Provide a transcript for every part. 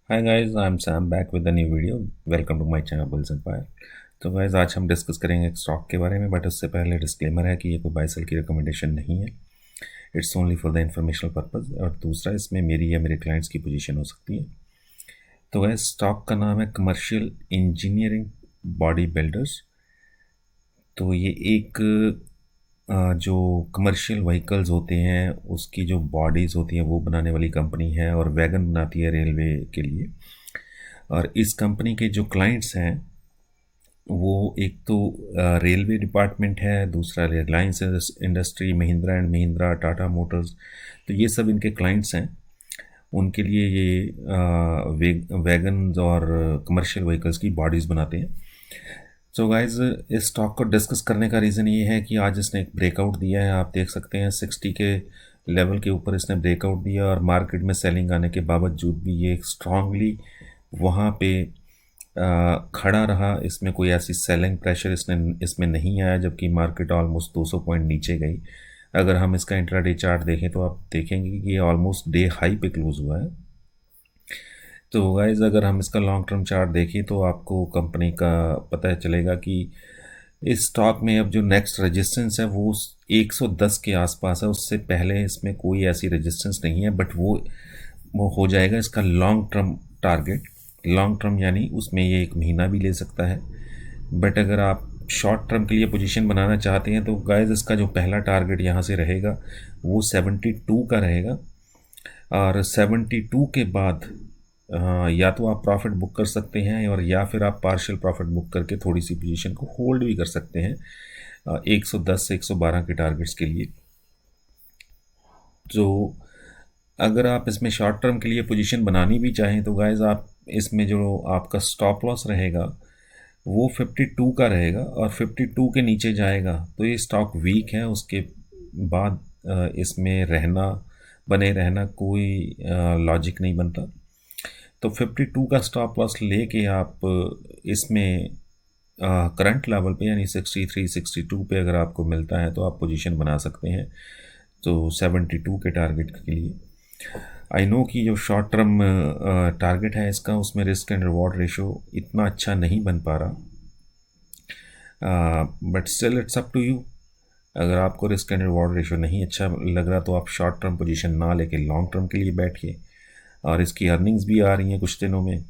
Hi guys, I am Sam back with a new video. Welcome to my channel bulls empire. तो guys, आज हम discuss करेंगे एक stock के बारे में, बट उससे पहले डिस्क्लेमर है कि ये कोई बाय सेल की रिकमेंडेशन नहीं है। It's only for the informational purpose. और दूसरा, इसमें मेरी या मेरे क्लाइंट्स की पोजीशन हो सकती है। तो गाइस, स्टॉक का नाम है कमर्शियल इंजीनियरिंग बॉडी बिल्डर्स। तो ये एक जो कमर्शियल व्हीकल्स होते हैं उसकी जो बॉडीज़ होती हैं वो बनाने वाली कंपनी है, और वैगन बनाती है रेलवे के लिए। और इस कंपनी के जो क्लाइंट्स हैं वो एक तो रेलवे डिपार्टमेंट है, दूसरा Reliance industry, Mahindra and Mahindra, Tata Motors. तो ये सब इनके क्लाइंट्स हैं। उनके लिए ये वैगन्स और कमर्शियल व्हीकल्स की बॉडीज़ बनाते हैं। सो गाइज, इस स्टॉक को डिस्कस करने का रीज़न ये है कि आज इसने एक ब्रेकआउट दिया है। आप देख सकते हैं 60 के लेवल के ऊपर इसने ब्रेकआउट दिया, और मार्केट में सेलिंग आने के बावजूद भी ये स्ट्रांगली वहाँ पे खड़ा रहा। इसमें कोई ऐसी सेलिंग प्रेशर इसमें नहीं आया, जबकि मार्केट ऑलमोस्ट 200 पॉइंट नीचे गई। अगर हम इसका इंट्राडे चार्ट देखें तो आप देखेंगे कि ये ऑलमोस्ट डे हाई पे क्लोज हुआ है। तो गाइज, अगर हम इसका लॉन्ग टर्म चार्ट देखें तो आपको कंपनी का पता चलेगा कि इस स्टॉक में अब जो नेक्स्ट रेजिस्टेंस है वो 110 के आसपास है। उससे पहले इसमें कोई ऐसी रेजिस्टेंस नहीं है, बट वो हो जाएगा इसका long term target. Long term यानी उसमें ये एक महीना भी ले सकता है। बट अगर आप शॉर्ट टर्म के लिए पोजीशन बनाना चाहते हैं तो गाइज, इसका जो पहला टारगेट यहाँ से रहेगा वो 72 का रहेगा। और 72 के बाद या तो आप प्रॉफिट बुक कर सकते हैं, और या फिर आप पार्शियल प्रॉफिट बुक करके थोड़ी सी पोजीशन को होल्ड भी कर सकते हैं 110 से 112 के टारगेट्स के लिए। तो अगर आप इसमें शॉर्ट टर्म के लिए पोजीशन बनानी भी चाहें तो गाइज, आप इसमें जो आपका स्टॉप लॉस रहेगा वो 52 का रहेगा, और 52 के नीचे जाएगा तो ये स्टॉक वीक है। उसके बाद इसमें बने रहना कोई लॉजिक नहीं बनता। तो 52 का स्टॉप लॉस लेके आप इसमें करंट लेवल पे यानी 63 62 पे अगर आपको मिलता है तो आप पोजीशन बना सकते हैं। तो 72 के टारगेट के लिए आई नो कि जो शॉर्ट टर्म टारगेट है इसका, उसमें रिस्क एंड रिवॉर्ड रेशो इतना अच्छा नहीं बन पा रहा, but still it's up to you. अगर आपको रिस्क एंड रिवॉर्ड रेशो नहीं अच्छा लग रहा तो आप शॉर्ट टर्म पोजीशन ना लेके लॉन्ग टर्म के लिए बैठिए। और इसकी अर्निंग्स भी आ रही हैं कुछ दिनों में।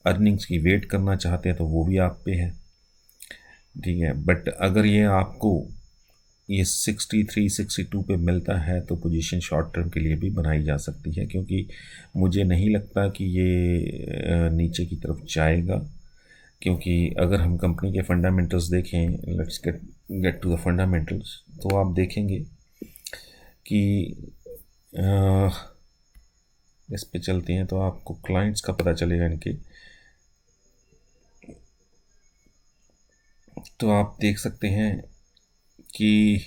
अर्निंग्स की वेट करना चाहते हैं तो वो भी आप पे है, ठीक है। बट अगर ये आपको ये 63 62 पे मिलता है तो पोजीशन शॉर्ट टर्म के लिए भी बनाई जा सकती है, क्योंकि मुझे नहीं लगता कि ये नीचे की तरफ जाएगा। क्योंकि अगर हम कंपनी के फंडामेंटल्स देखें, let's get to the fundamentals, तो आप देखेंगे कि इस पे चलते हैं तो आपको क्लाइंट्स का पता चलेगा इनके। तो आप देख सकते हैं कि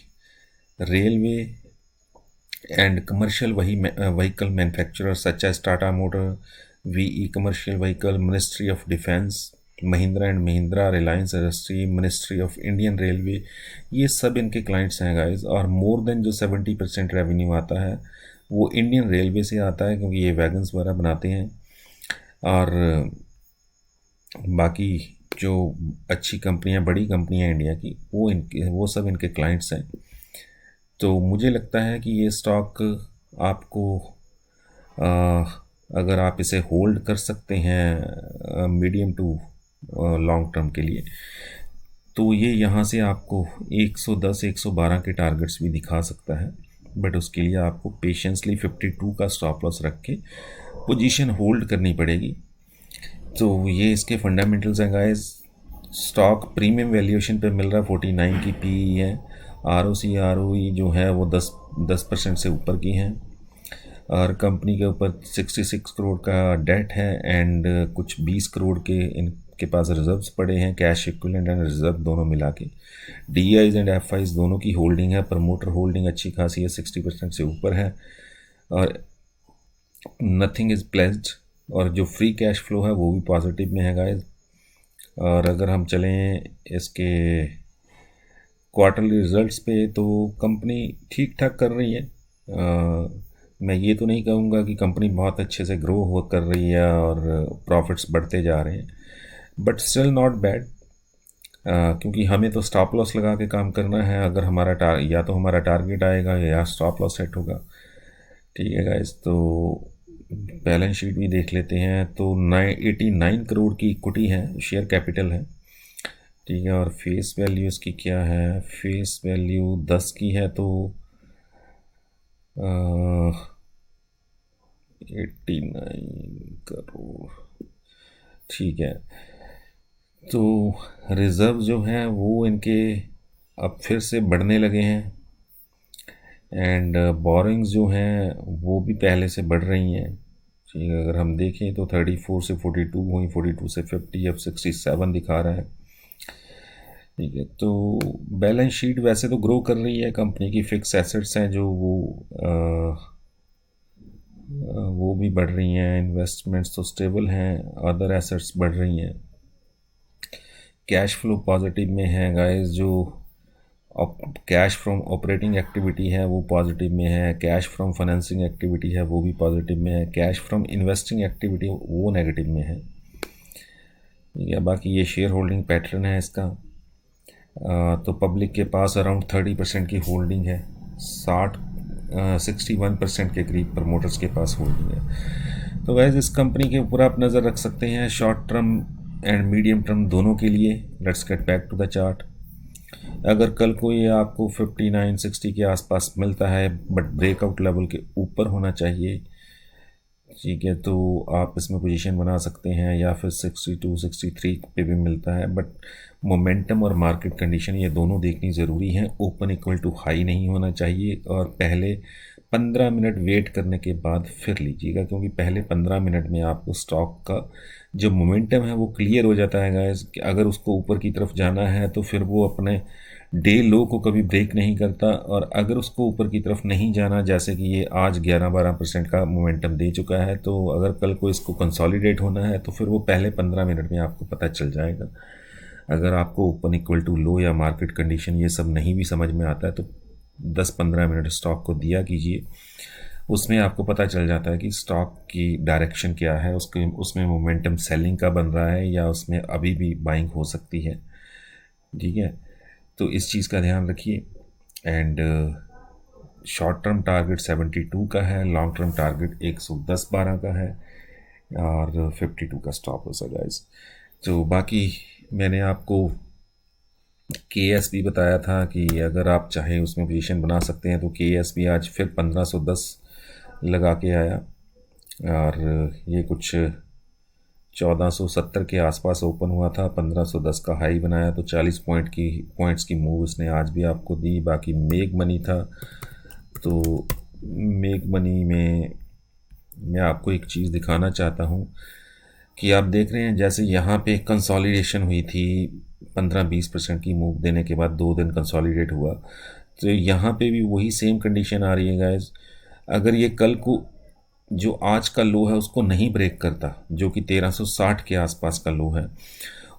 railway and commercial vehicle manufacturer such as Tata motor, VE commercial vehicle, ministry of defence, Mahindra and Mahindra, Reliance industry, ministry of Indian railway, ये सब इनके क्लाइंट्स हैं गाइस। और मोर देन जो 70% रेवेन्यू आता है वो इंडियन रेलवे से आता है, क्योंकि ये वैगन्स वगैरह बनाते हैं। और बाकी जो अच्छी कंपनियां, बड़ी कंपनियां इंडिया की, वो सब इनके क्लाइंट्स हैं। तो मुझे लगता है कि ये स्टॉक आपको अगर आप इसे होल्ड कर सकते हैं मीडियम टू लॉन्ग टर्म के लिए, तो ये यहाँ से आपको 110 112 के टारगेट्स भी दिखा सकता है। बट उसके लिए आपको पेशेंसली 52 का स्टॉप लॉस रख के पोजीशन होल्ड करनी पड़ेगी। तो ये इसके फंडामेंटल्स हैं गाइस। स्टॉक प्रीमियम वैल्यूएशन पे मिल रहा है, 49 की पी है। ROC ROE जो है वो 10% से ऊपर की हैं। और कंपनी के ऊपर 66 करोड़ का डेट है, एंड कुछ 20 करोड़ के इनके पास रिजर्व्स पड़े हैं, कैश इक्विवेलेंट एंड रिजर्व दोनों मिला के। DIs एंड FIs दोनों की होल्डिंग है। प्रमोटर होल्डिंग अच्छी खासी है, 60% से ऊपर है। और नथिंग इज़ प्लेज्ड। और जो फ्री कैश फ्लो है वो भी पॉजिटिव में है गाइस। और अगर हम चलें इसके क्वार्टरली रिजल्ट्स पे, तो कंपनी ठीक ठाक कर रही है। मैं ये तो नहीं कहूँगा कि कंपनी बहुत अच्छे से ग्रो हो कर रही है और प्रॉफिट्स बढ़ते जा रहे हैं, बट स्टिल नॉट बैड। क्योंकि हमें तो स्टॉप लॉस लगा के काम करना है। अगर हमारा या तो हमारा टारगेट आएगा या स्टॉप लॉस सेट होगा। ठीक है गाइस, तो बैलेंस शीट भी देख लेते हैं। तो 89 करोड़ की इक्विटी है, शेयर कैपिटल है। ठीक है, और फेस वैल्यू इसकी क्या है? फेस वैल्यू 10 की है, तो 89 करोड़। ठीक है, तो रिज़र्व जो हैं वो इनके अब फिर से बढ़ने लगे हैं, एंड बोरिंग्स जो हैं वो भी पहले से बढ़ रही हैं। ठीक है, अगर हम देखें तो 34 से 42 हुई, 42 से 50, अब 67 दिखा रहा है। ठीक है, तो बैलेंस शीट वैसे तो ग्रो कर रही है, कंपनी की फिक्स एसेट्स हैं जो वो भी बढ़ रही हैं, इन्वेस्टमेंट्स तो स्टेबल हैं, अदर एसेट्स बढ़ रही हैं। कैश फ्लो पॉजिटिव में है गाइस, जो कैश फ्रॉम ऑपरेटिंग एक्टिविटी है वो पॉजिटिव में है, कैश फ्रॉम फाइनेंसिंग एक्टिविटी है वो भी पॉजिटिव में है, कैश फ्रॉम इन्वेस्टिंग एक्टिविटी वो नेगेटिव में है। ठीक है, बाकी ये शेयर होल्डिंग पैटर्न है इसका। तो पब्लिक के पास अराउंड 30% की होल्डिंग है, 61% के करीब प्रमोटर्स के पास होल्डिंग है। तो वैसे इस कंपनी के ऊपर आप नज़र रख सकते हैं short term and medium term दोनों के लिए। Let's get back to the chart. अगर कल को ये आपको 59-60 के आसपास मिलता है, बट ब्रेकआउट लेवल के ऊपर होना चाहिए, ठीक है, तो आप इसमें पोजीशन बना सकते हैं, या फिर 62-63 पे भी मिलता है। बट मोमेंटम और मार्केट कंडीशन ये दोनों देखनी ज़रूरी है। ओपन इक्वल टू हाई नहीं होना चाहिए, और पहले 15 मिनट वेट करने के बाद फिर लीजिएगा, क्योंकि पहले 15 मिनट में आपको स्टॉक का जो मोमेंटम है वो क्लियर हो जाता है गाइस, कि अगर उसको ऊपर की तरफ जाना है तो फिर वो अपने डे लो को कभी ब्रेक नहीं करता, और अगर उसको ऊपर की तरफ नहीं जाना, जैसे कि ये आज 11-12% का मोमेंटम दे चुका है, तो अगर कल को इसको कंसोलिडेट होना है तो फिर वो पहले 15 मिनट में आपको पता चल जाएगा। अगर आपको ओपन इक्वल टू लो या मार्केट कंडीशन ये सब नहीं भी समझ में आता है, तो 10-15 मिनट स्टॉक को दिया कीजिए, उसमें आपको पता चल जाता है कि स्टॉक की डायरेक्शन क्या है, उसमें मोमेंटम सेलिंग का बन रहा है या उसमें अभी भी बाइंग हो सकती है। ठीक है, तो इस चीज़ का ध्यान रखिए। एंड शॉर्ट टर्म टारगेट 72 का है, लॉन्ग टर्म टारगेट 110-12 का है, और 52 का स्टॉप लॉस है गाइस। तो बाकी मैंने आपको KS भी बताया था कि अगर आप चाहें उसमें पोजीशन बना सकते हैं, तो KS भी आज फिर 1510 लगा के आया, और ये कुछ 1470 के आसपास ओपन हुआ था, 1510 का हाई बनाया, तो 40 पॉइंट्स की मूव इसने आज भी आपको दी। बाकी मेक मनी था, तो मेक मनी में मैं आपको एक चीज़ दिखाना चाहता हूँ कि आप देख रहे हैं जैसे यहाँ पे कंसोलिडेशन हुई थी, 15-20% की मूव देने के बाद 2 दिन कंसोलिडेट हुआ, तो यहाँ पे भी वही सेम कंडीशन आ रही है गाइस। अगर ये कल को जो आज का लो है उसको नहीं ब्रेक करता, जो कि 1360 के आसपास का लो है,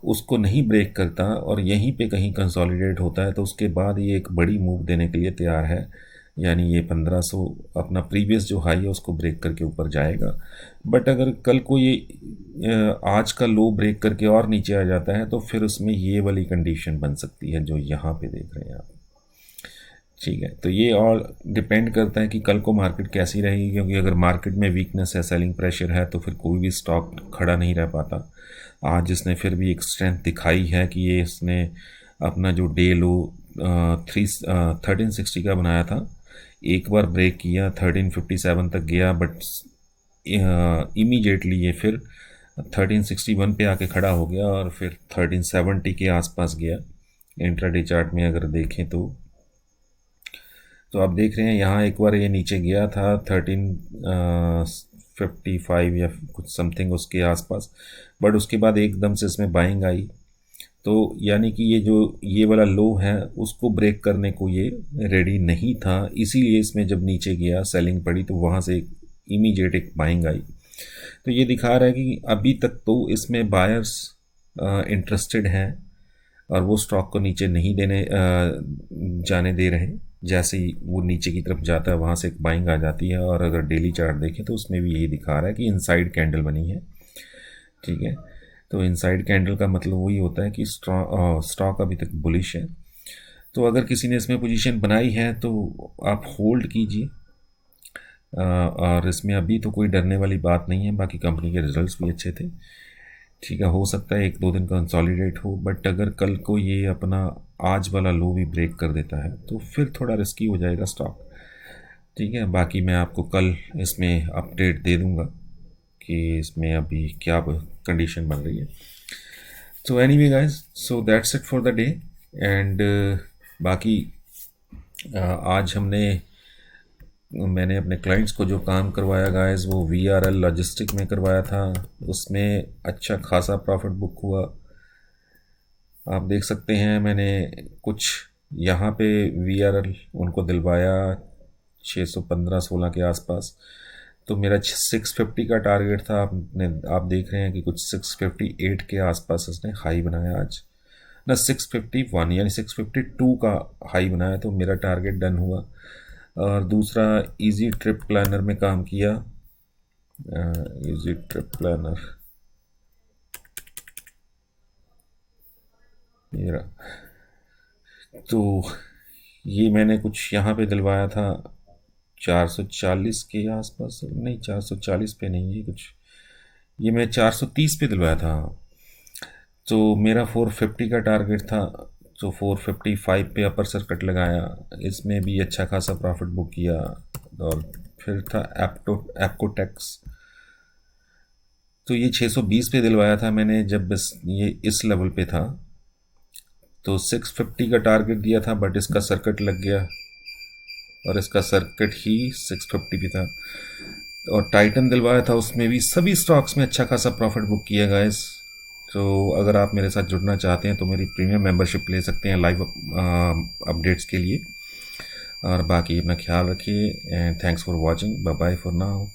उसको नहीं ब्रेक करता और यहीं पे कहीं कंसोलिडेट होता है, तो उसके बाद ये एक बड़ी मूव देने के लिए तैयार है। यानी ये 1500 अपना प्रीवियस जो हाई है उसको ब्रेक करके ऊपर जाएगा। बट अगर कल को ये आज का लो ब्रेक करके और नीचे आ जाता है, तो फिर उसमें ये वाली कंडीशन बन सकती है जो यहाँ पे देख रहे हैं आप। ठीक है, तो ये और डिपेंड करता है कि कल को मार्केट कैसी रहेगी, क्योंकि अगर मार्केट में वीकनेस है, सेलिंग प्रेशर है, तो फिर कोई भी स्टॉक खड़ा नहीं रह पाता। आज इसने फिर भी एक स्ट्रेंथ दिखाई है कि ये इसने अपना जो डे लो 1360 का बनाया था, एक बार ब्रेक किया, 1357 तक गया, बट इमीडिएटली ये फिर 1361 पे आके खड़ा हो गया, और फिर 1370 के आसपास गया। इंट्राडे चार्ट में अगर देखें तो आप देख रहे हैं यहाँ एक बार ये नीचे गया था 1355 या कुछ समथिंग उसके आसपास, बट उसके बाद एकदम से इसमें बाइंग आई, तो यानी कि ये वाला लो है उसको ब्रेक करने को ये रेडी नहीं था, इसीलिए इसमें जब नीचे गया सेलिंग पड़ी, तो वहाँ से इमीडिएट एक बाइंग आई। तो ये दिखा रहा है कि अभी तक तो इसमें बायर्स इंटरेस्टेड हैं और वो स्टॉक को नीचे नहीं जाने दे रहे। जैसे ही वो नीचे की तरफ जाता है वहाँ से एक बाइंग आ जाती है। और अगर डेली चार्ट देखें तो उसमें भी यही दिखा रहा है कि इनसाइड कैंडल बनी है, ठीक है। तो इनसाइड कैंडल का मतलब वही होता है कि स्टॉक अभी तक बुलिश है। तो अगर किसी ने इसमें पोजीशन बनाई है तो आप होल्ड कीजिए। और इसमें अभी तो कोई डरने वाली बात नहीं है, बाकी कंपनी के रिजल्ट्स भी अच्छे थे, ठीक है। हो सकता है 1-2 दिन कंसोलिडेट हो, बट अगर कल को ये अपना आज वाला लो भी ब्रेक कर देता है तो फिर थोड़ा रिस्की हो जाएगा स्टॉक, ठीक है। बाकी मैं आपको कल इसमें अपडेट दे दूंगा कि इसमें अभी क्या कंडीशन बन रही है। So anyway guys, so that's it for the day. And बाकी आज मैंने अपने क्लाइंट्स को जो काम करवाया गाइस वो VRL लॉजिस्टिक में करवाया था। उसमें अच्छा खासा प्रॉफिट बुक हुआ। आप देख सकते हैं मैंने कुछ यहाँ पे VRL उनको दिलवाया 615-16 के आसपास। तो मेरा 650 का टारगेट था, आप देख रहे हैं कि कुछ 658 के आसपास इसने हाई बनाया आज ना, 651 यानी 652 का हाई बनाया। तो मेरा टारगेट डन हुआ। और दूसरा इजी ट्रिप प्लानर में काम किया। इजी ट्रिप प्लानर मेरा, तो ये मैंने कुछ यहाँ पे दिलवाया था 440 के आसपास, नहीं 440 पे नहीं है कुछ, ये मैं 430 पे दिलवाया था। तो मेरा 450 का टारगेट था, तो 455 पे अपर सर्किट लगाया, इसमें भी अच्छा खासा प्रॉफिट बुक किया। और फिर था एप्कोटेक्स, तो ये 620 पे दिलवाया था मैंने जब ये इस लेवल पे था। तो 650 का टारगेट दिया था, बट इसका सर्किट लग गया और इसका सर्किट ही 650 पे था। और टाइटन दिलवाया था, उसमें भी सभी स्टॉक्स में अच्छा खासा प्रॉफिट बुक किया गाइस। तो अगर आप मेरे साथ जुड़ना चाहते हैं तो मेरी प्रीमियम मेंबरशिप ले सकते हैं लाइव अपडेट्स के लिए। और बाकी अपना ख्याल रखिए and thanks for watching, bye bye for now.